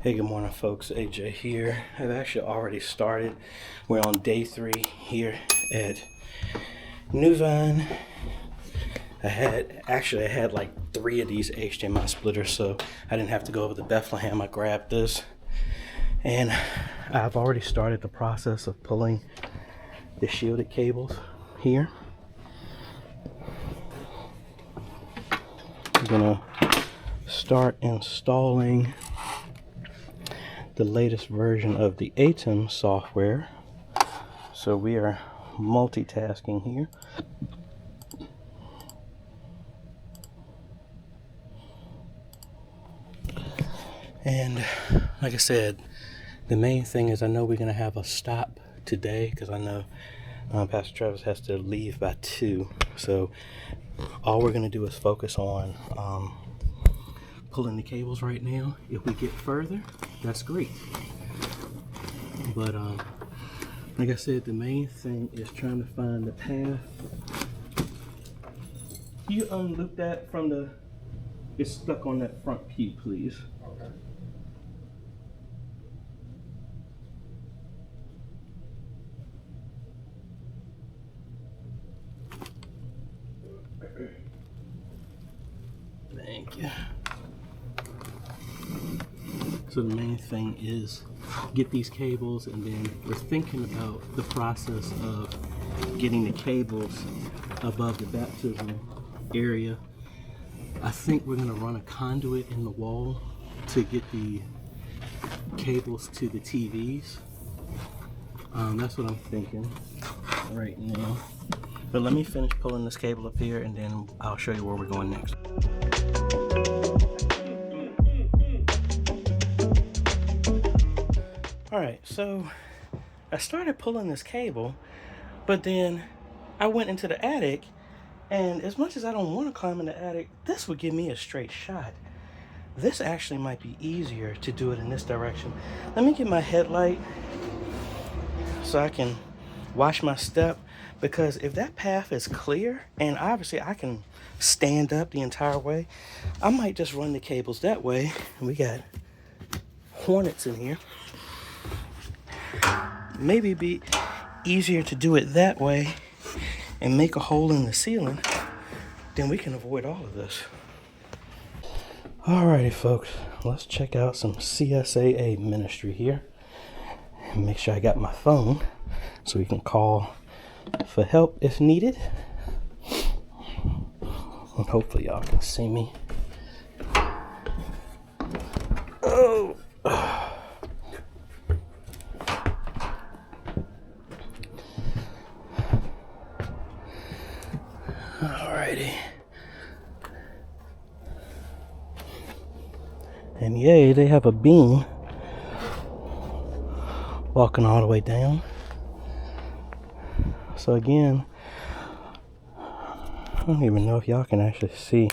Hey, good morning folks, AJ here. I've actually already started. We're on day 3 here at New Vine. I had like 3 of these HDMI splitters, so I didn't have to go over to Bethlehem. I grabbed this and I've already started the process of pulling the shielded cables here. I'm gonna start installing the latest version of the ATEM software. So we are multitasking here. And like I said, the main thing is I know we're going to have a stop today because I know Pastor Travis has to leave by 2. So all we're going to do is focus on pulling the cables right now. If we get further, that's great. But like I said, the main thing is trying to find the path. You unloop that from the, it's stuck on that front pew, please. Okay. Thank you. So the main thing is get these cables, and then we're thinking about the process of getting the cables above the baptism area. I think we're gonna run a conduit in the wall to get the cables to the TVs. That's what I'm thinking right now. But let me finish pulling this cable up here and then I'll show you where we're going next. Alright, so I started pulling this cable, but then I went into the attic, and as much as I don't want to climb in the attic, this would give me a straight shot. This actually might be easier to do it in this direction. Let me get my headlight so I can watch my step, because if that path is clear, and obviously I can stand up the entire way, I might just run the cables that way. And we got hornets in here. Maybe be easier to do it that way and make a hole in the ceiling, then we can avoid all of this. Alrighty folks, let's check out some CSAA ministry here and make sure I got my phone so we can call for help if needed. And hopefully y'all can see me. Oh. Alrighty. And yay, they have a beam walking all the way down. So again, I don't even know if y'all can actually see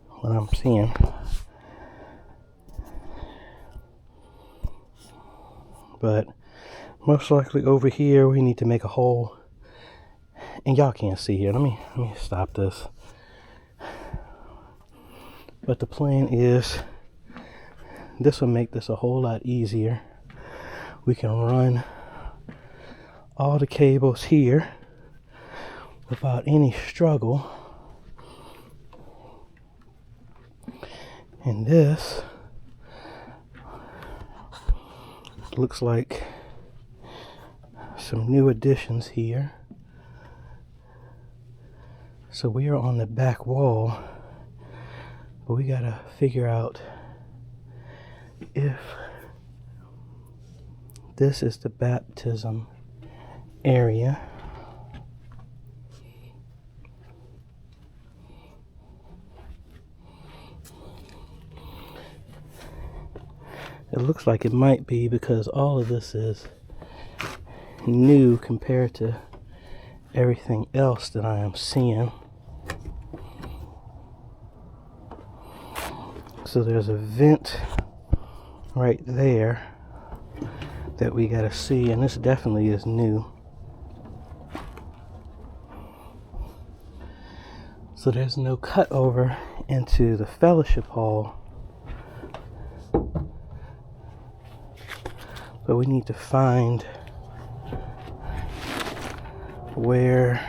what I'm seeing. But most likely over here we need to make a hole. And y'all can't see here. Let me stop this. But the plan is, this will make this a whole lot easier. We can run all the cables here without any struggle. And this looks like some new additions here. So we are on the back wall, but we gotta figure out if this is the baptism area. It looks like it might be, because all of this is new compared to everything else that I am seeing. So there's a vent right there that we gotta see, and this definitely is new. So there's no cut over into the fellowship hall but we need to find where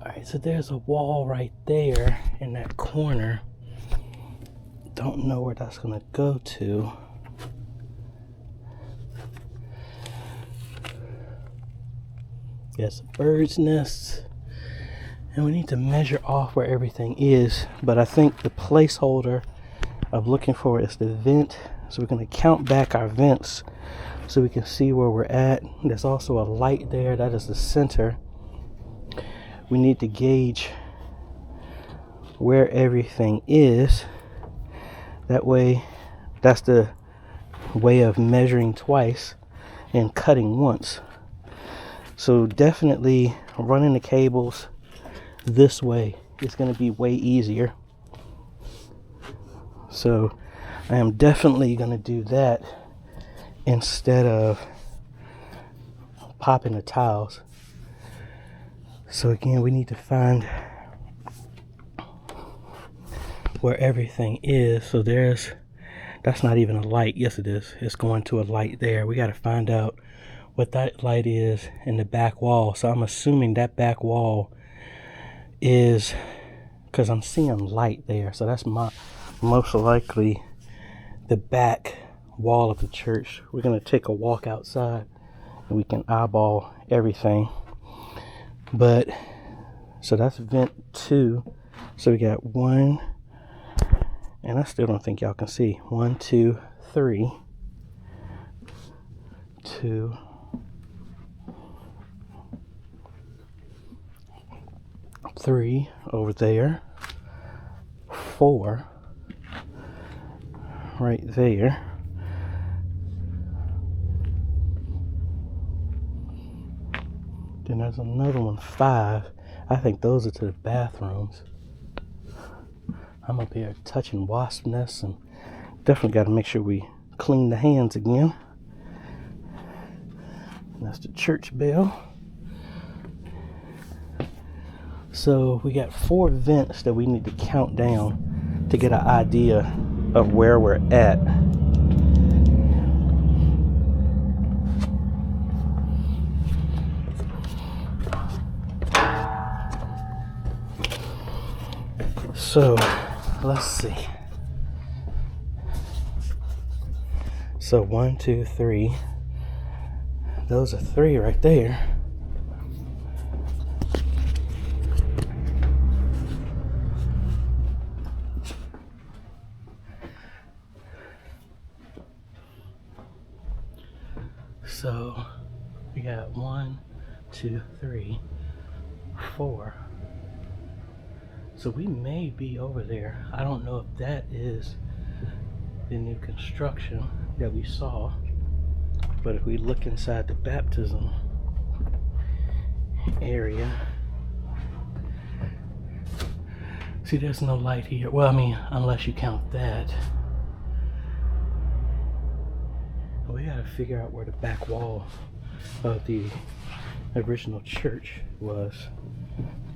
alright, so there's a wall right there in that corner. Don't know where that's gonna go to. Yes, bird's nests. And we need to measure off where everything is. But I think the placeholder of looking for is the vent. So we're going to count back our vents so we can see where we're at. There's also a light there. That is the center. We need to gauge where everything is. That way, that's the way of measuring twice and cutting once. So definitely running the cables this way is going to be way easier. So I am definitely going to do that instead of popping the tiles. So again, we need to find where everything is. So that's not even a light. Yes, it is. It's going to a light there. We got to find out what that light is in the back wall. So I'm assuming that back wall is, because I'm seeing light there, so that's most likely the back wall of the church. We're going to take a walk outside and we can eyeball everything. But so that's vent 2. So we got 1, and I still don't think y'all can see. 1, 2, 3, 2, 3 over there, 4 right there, then there's another one, 5. I think those are to the bathrooms. I'm up here touching wasp nests, and definitely got to make sure we clean the hands again. And that's the church bell. So we got 4 vents that we need to count down to get an idea of where we're at. So let's see. So 1, 2, 3. Those are 3 right there. So we got 1, 2, 3, 4. So we may be over there. I don't know if that is the new construction that we saw, but if we look inside the baptism area, see, there's no light here. Well, I mean, unless you count that. We gotta figure out where the back wall of the original church was.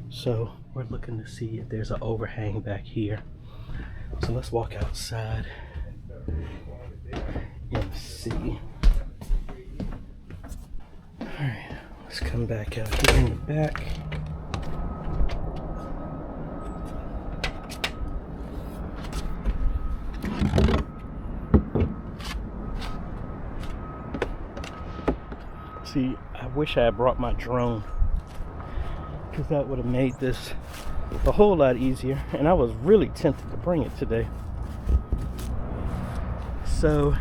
So we're looking to see if there's an overhang back here. So let's walk outside and see. Alright, let's come back out here in the back. See, I wish I had brought my drone, because that would have made this a whole lot easier, and I was really tempted to bring it today. So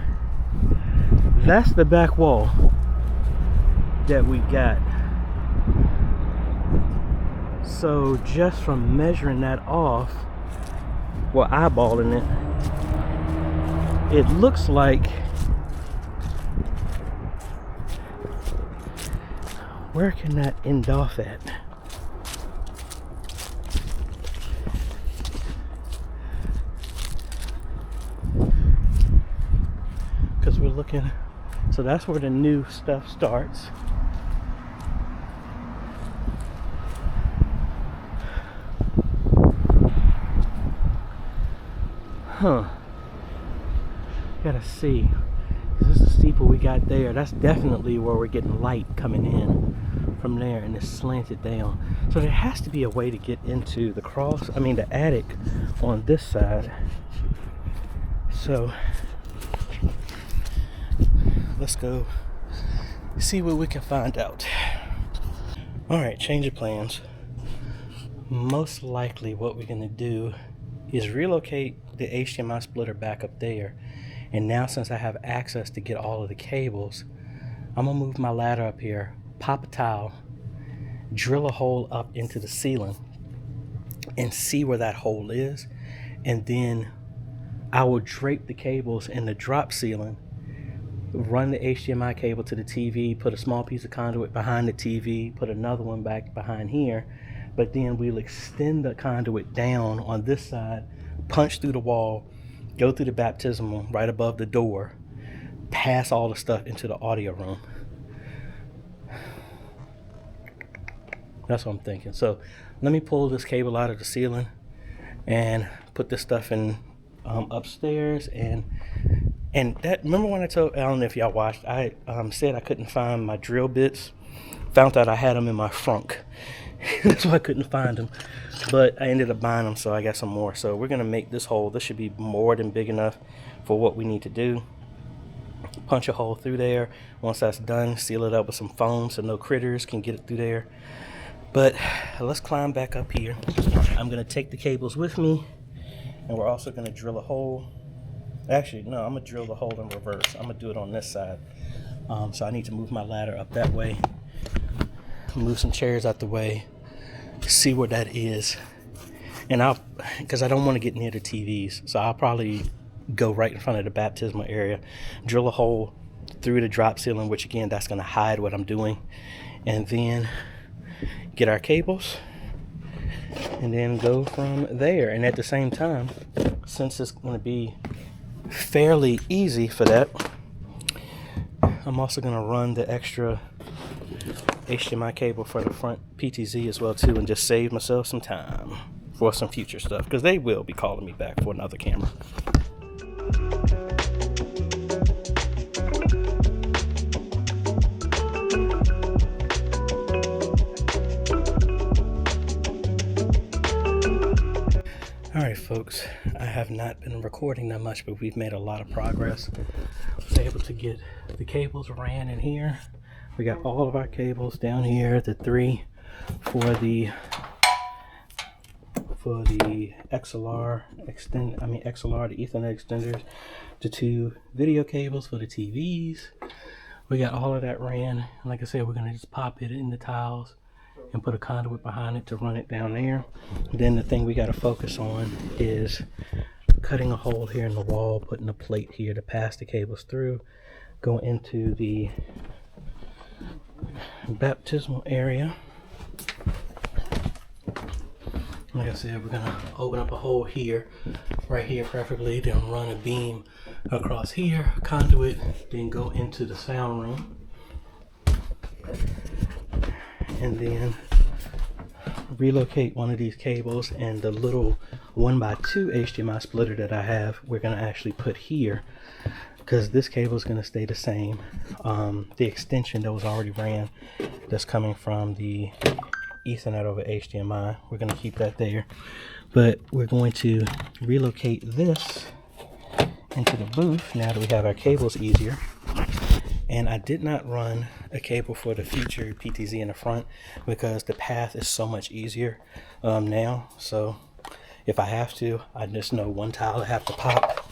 that's the back wall that we got. So just from measuring that off, well, eyeballing it, it looks like, where can that end off at? Because we're looking, so that's where the new stuff starts. Huh. Gotta see. This is the steeple we got there. That's definitely where we're getting light coming in from there, and it's slanted down. So there has to be a way to get into the attic on this side. So let's go see what we can find out. All right, change of plans. Most likely what we're gonna do is relocate the HDMI splitter back up there. And now since I have access to get all of the cables, I'm gonna move my ladder up here, pop a tile, drill a hole up into the ceiling and see where that hole is. And then I will drape the cables in the drop ceiling, run the HDMI cable to the TV, put a small piece of conduit behind the TV, put another one back behind here. But then we'll extend the conduit down on this side, punch through the wall, go through the baptismal right above the door, pass all the stuff into the audio room. That's what I'm thinking. So let me pull this cable out of the ceiling and put this stuff in upstairs. And that, remember when I don't know if y'all watched, I said I couldn't find my drill bits. Found out I had them in my frunk. That's why I couldn't find them, but I ended up buying them, so I got some more. So we're gonna make this hole. This should be more than big enough for what we need to do. Punch a hole through there. Once that's done, seal it up with some foam so no critters can get it through there. But let's climb back up here. I'm gonna take the cables with me, and we're also gonna drill a hole. Actually, no, I'm gonna drill the hole in reverse. I'm gonna do it on this side. So I need to move my ladder up that way, move some chairs out the way, see where that is. And because I don't want to get near the TVs, so I'll probably go right in front of the baptismal area, drill a hole through the drop ceiling, which again, that's going to hide what I'm doing, and then get our cables and then go from there. And at the same time, since it's going to be fairly easy for that, I'm also going to run the extra HDMI cable for the front PTZ as well too, and just save myself some time for some future stuff, because they will be calling me back for another camera. Alright folks, I have not been recording that much, but we've made a lot of progress. I was able to get the cables ran in here. We got all of our cables down here, the 3 for the XLR XLR, the Ethernet extenders, the 2 video cables for the TVs. We got all of that ran. Like I said, we're gonna just pop it in the tiles and put a conduit behind it to run it down there. Then the thing we gotta focus on is cutting a hole here in the wall, putting a plate here to pass the cables through, go into the baptismal area. Like I said, we're gonna open up a hole here, right here preferably, then run a beam across here, conduit, then go into the sound room, and then relocate one of these cables, and the little 1x2 HDMI splitter that I have, we're gonna actually put here, because this cable is going to stay the same. The extension that was already ran, that's coming from the Ethernet over HDMI, we're going to keep that there. But we're going to relocate this into the booth now that we have our cables easier. And I did not run a cable for the future PTZ in the front because the path is so much easier now. So if I have to, I just know one tile I have to pop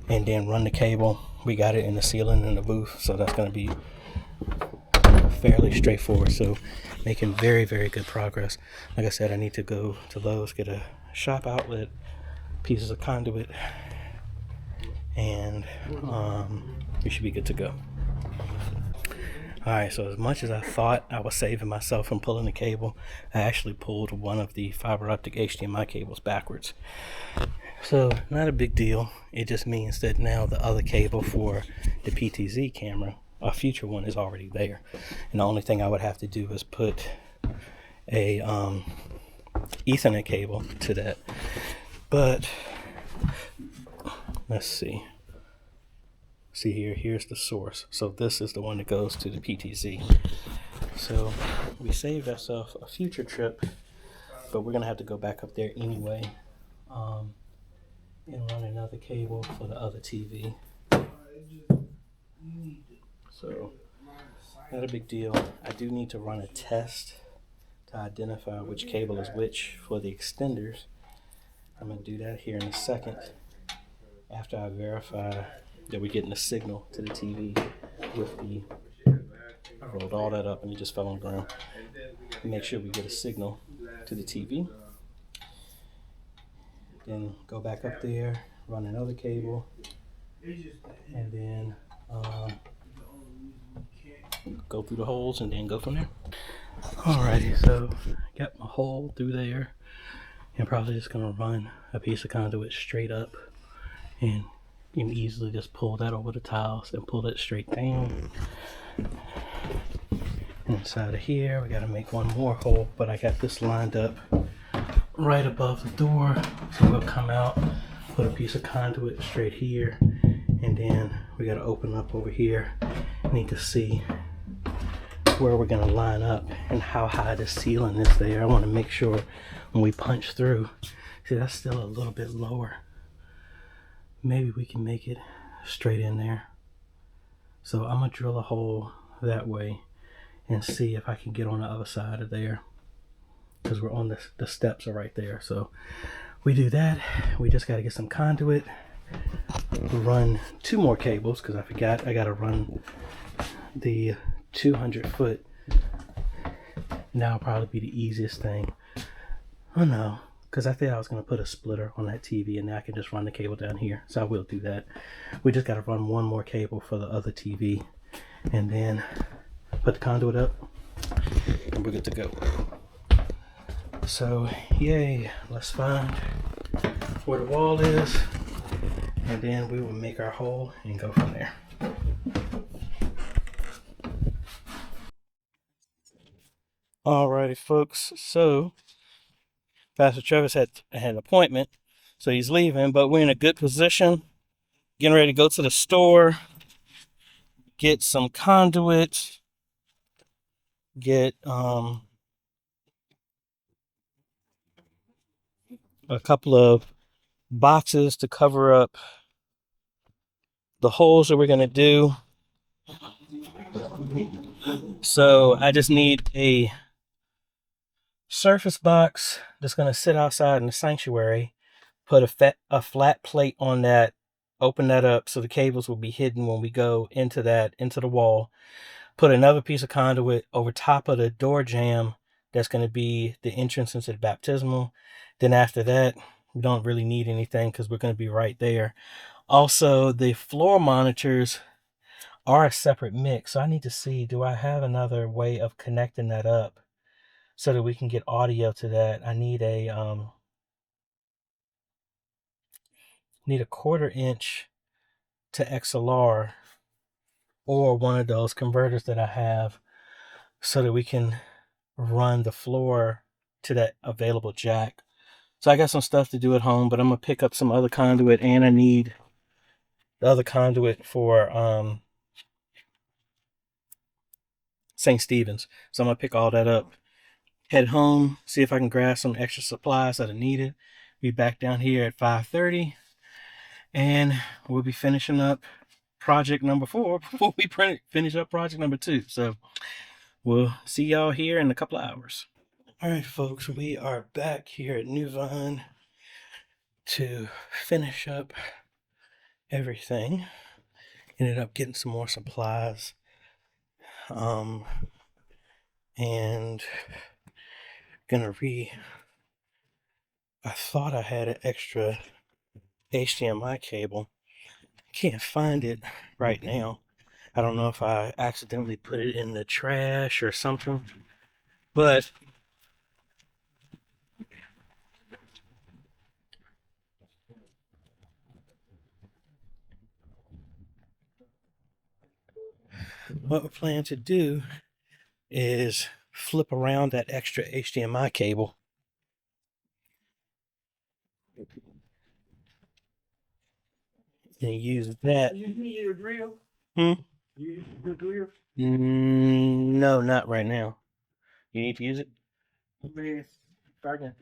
and then run the cable. We got it in the ceiling in the booth, so that's going to be fairly straightforward. So making very, very good progress. Like I said, I need to go to Lowe's, get a shop outlet, pieces of conduit, and we should be good to go. Alright, so as much as I thought I was saving myself from pulling the cable, I actually pulled one of the fiber optic HDMI cables backwards. So not a big deal. It just means that now the other cable for the PTZ camera, a future one, is already there. And the only thing I would have to do is put a Ethernet cable to that. But let's see. See here, here's the source. So this is the one that goes to the PTZ. So we saved ourselves a future trip, but we're gonna have to go back up there anyway, and run another cable for the other TV. So not a big deal. I do need to run a test to identify which cable is which for the extenders. I'm gonna do that here in a second after I verify that we're getting a signal to the TV with the, I rolled all that up and it just fell on the ground. Make sure we get a signal to the TV. Then go back up there, run another cable, and then go through the holes and then go from there. Alrighty, so got my hole through there, and probably just gonna run a piece of conduit straight up, and you can easily just pull that over the tiles and pull it straight down. Inside of here, we gotta make one more hole, but I got this lined up right above the door, so we'll come out, put a piece of conduit straight here, and then we gotta open up over here. Need to see where we're gonna line up and how high the ceiling is there. I want to make sure when we punch through, see that's still a little bit lower. Maybe we can make it straight in there. So I'm gonna drill a hole that way and see if I can get on the other side of there, because we're on the steps are right there. So we do that. We just got to get some conduit, run 2 more cables, because I forgot I got to run the 200-foot. Now will probably be the easiest thing. Oh no, because I think I was going to put a splitter on that TV and now I can just run the cable down here. So I will do that. We just got to run 1 more cable for the other TV and then put the conduit up and we're good to go. So yay, let's find where the wall is and then we will make our hole and go from there. Alrighty folks, so Pastor Travis had an appointment, so he's leaving, but we're in a good position, getting ready to go to the store, get some conduit, get a couple of boxes to cover up the holes that we're going to do. So I just need a surface box that's going to sit outside in the sanctuary, put a flat plate on that, open that up so the cables will be hidden when we go into the wall, put another piece of conduit over top of the door jamb that's going to be the entrance into the baptismal. Then after that, we don't really need anything because we're going to be right there. Also, the floor monitors are a separate mix, so I need to see, do I have another way of connecting that up so that we can get audio to that? I need a 1/4 inch to XLR or one of those converters that I have so that we can run the floor to that available jack. So I got some stuff to do at home, but I'm gonna pick up some other conduit, and I need the other conduit for St. Stephen's. So I'm gonna pick all that up, head home, see if I can grab some extra supplies that are needed. Be back down here at 5:30, and we'll be finishing up project number 4 before we finish up project number 2. So we'll see y'all here in a couple of hours. All right, folks, we are back here at New Vine to finish up everything. Ended up getting some more supplies. And I thought I had an extra HDMI cable. Can't find it right now. I don't know if I accidentally put it in the trash or something, but what we plan to do is flip around that extra HDMI cable and use that. You need your drill? Hmm? You use your drill? No, not right now. You need to use it? I mean, if I can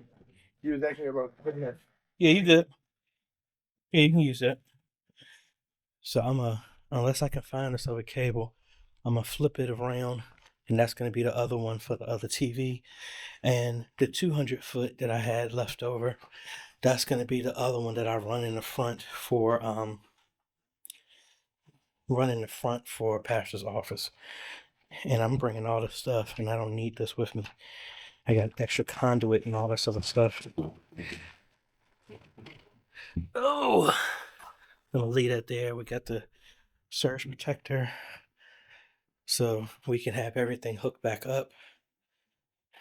use actually about putting that. Yeah, you good. Yeah, you can use that. So unless I can find this other cable, I'm gonna flip it around, and that's gonna be the other one for the other TV. And the 200 foot that I had left over, that's gonna be the other one that I run in the front for pastor's office. And I'm bringing all this stuff, and I don't need this with me. I got extra conduit and all this other stuff. Oh, I'm gonna leave that there. We got the surge protector, so we can have everything hooked back up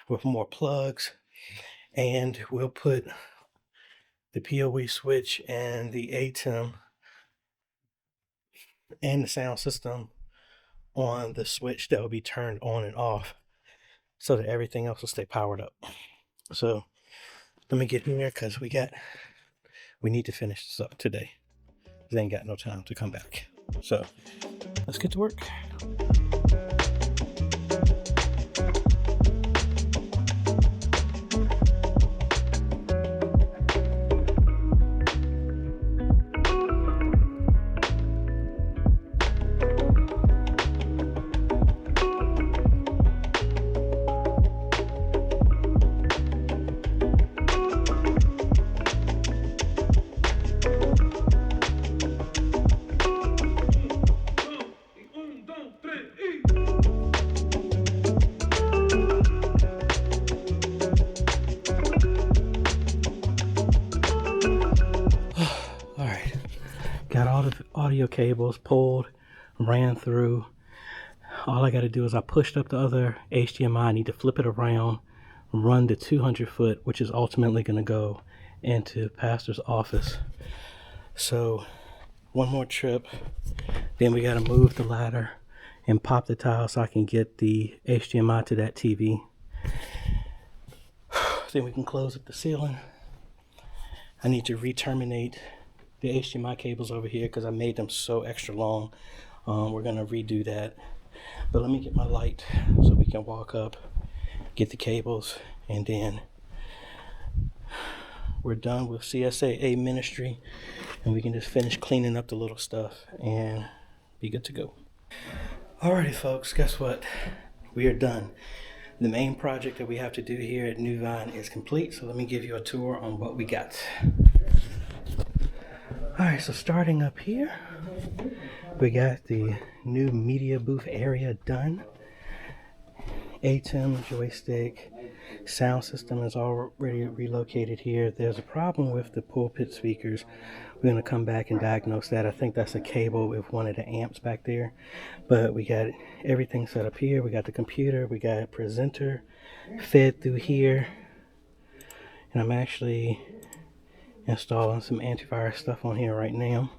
with more plugs. And we'll put the PoE switch and the ATEM and the sound system on the switch that will be turned on and off, so that everything else will stay powered up. So let me get in there, because we need to finish this up today. They ain't got no time to come back. So let's get to work. Got all the audio cables pulled, ran through. All I got to do is I pushed up the other HDMI. I need to flip it around, run the 200 foot, which is ultimately going to go into pastor's office. So one more trip, then we got to move the ladder and pop the tile so I can get the HDMI to that TV. Then we can close up the ceiling. I need to re-terminate the HDMI cables over here because I made them so extra long. We're gonna redo that. But let me get my light so we can walk up, get the cables, and then we're done with CSAA ministry, and we can just finish cleaning up the little stuff and be good to go. Alrighty folks, guess what? We are done. The main project that we have to do here at New Vine is complete, so let me give you a tour on what we got. Alright, so starting up here, we got the new media booth area done. ATEM, joystick, sound system is already relocated here. There's a problem with the pulpit speakers. We're going to come back and diagnose that. I think that's a cable with one of the amps back there. But we got everything set up here. We got the computer. We got a presenter fed through here. And I'm actually installing some antivirus stuff on here right now.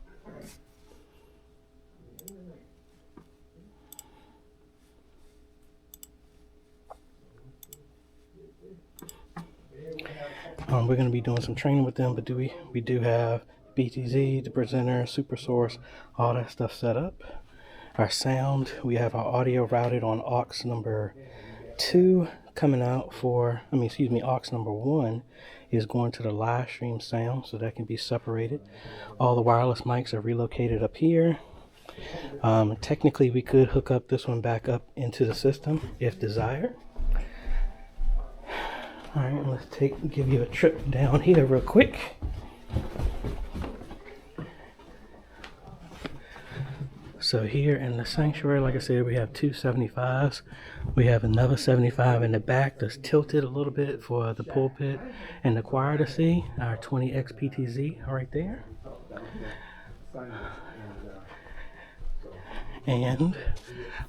We're going to be doing some training with them, but we do have BTZ, the presenter, super source, all that stuff set up. Our sound, we have our audio routed on aux number 2 coming out for, aux number 1 is going to the live stream sound, so that can be separated. All the wireless mics are relocated up here. Technically, we could hook up this one back up into the system if desired. All right, let's give you a trip down here real quick. So here in the sanctuary, like I said, we have two 75s. We have another 75 in the back that's tilted a little bit for the pulpit and the choir to see. Our 20X PTZ right there. And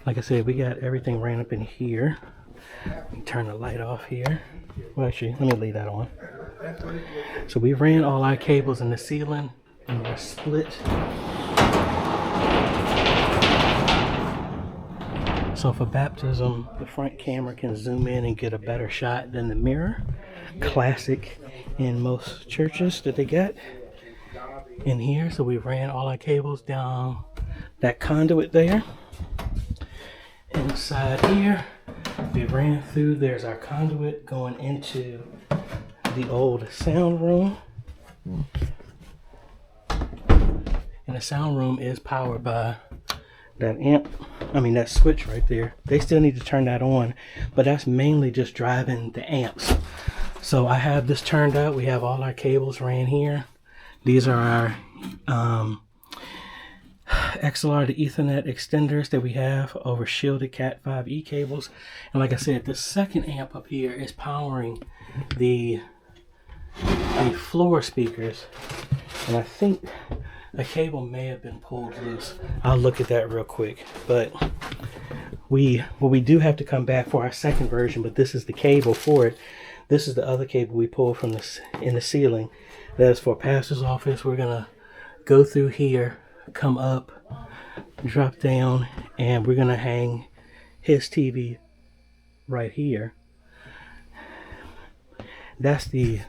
like I said, we got everything ran up in here. We turn the light off here. Well, actually, let me leave that on. So we ran all our cables in the ceiling and they're split. So for baptism, the front camera can zoom in and get a better shot than the mirror. Classic in most churches that they get. in here. So we ran all our cables down that conduit there. Inside here, we ran through, there's our conduit going into the old sound room. And the sound room is powered by that that switch right there. They still need to turn that on, but that's mainly just driving the amps. So I have this turned out. We have all our cables ran here. These are our XLR to Ethernet extenders that we have over shielded Cat 5e cables. And like I said, the second amp up here is powering the floor speakers. And I think a cable may have been pulled loose. I'll look at that real quick. But we do have to come back for our second version, but this is the cable for it. This is the other cable we pulled from in the ceiling. That is for pastor's office. We're gonna go through here, come up, drop down, and we're gonna hang his TV right here. That's the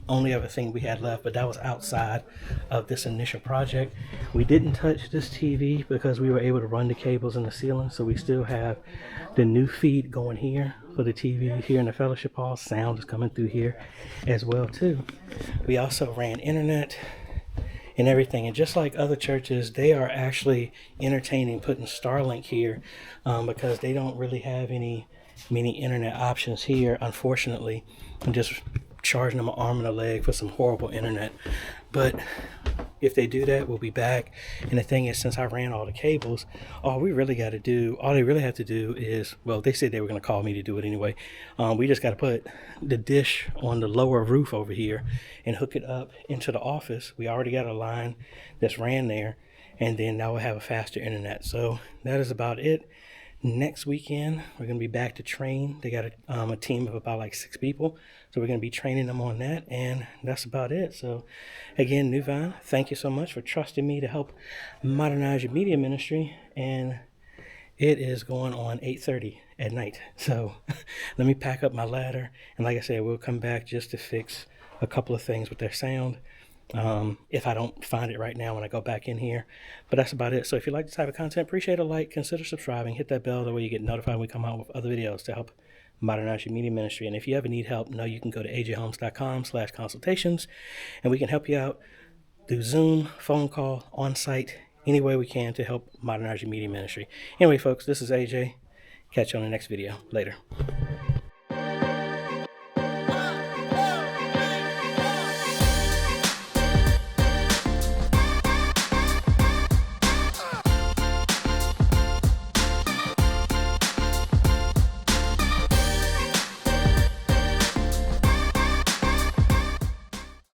only other thing we had left, but that was outside of this initial project. We didn't touch this TV because we were able to run the cables in the ceiling, so we still have the new feed going here for the TV here in the fellowship hall. Sound is coming through here as well too. We also ran internet and everything, and just like other churches, they are actually entertaining putting Starlink here because they don't really have many internet options here, unfortunately, and just charging them an arm and a leg for some horrible internet. But if they do that, we'll be back. And the thing is, since I ran all the cables, all they really have to do is, well, they said they were going to call me to do it anyway. We just got to put the dish on the lower roof over here and hook it up into the office. We already got a line that's ran there, and then now we'll have a faster internet. So that is about it. Next weekend, we're going to be back to train. They got a team of about like 6 people. So we're going to be training them on that. And that's about it. So again, Nuvine, thank you so much for trusting me to help modernize your media ministry. And it is going on 8:30 at night. So let me pack up my ladder. And like I said, we'll come back just to fix a couple of things with their sound. If I don't find it right now when I go back in here. But that's about it. So if you like this type of content, appreciate a like, consider subscribing, hit that bell, that way you get notified when we come out with other videos to help modernize your media ministry. And if you ever need help, know you can go to ajhomes.com/consultations, and we can help you out through Zoom, phone call, on-site, any way we can to help modernize your media ministry. Anyway, folks, this is AJ. Catch you on the next video. Later.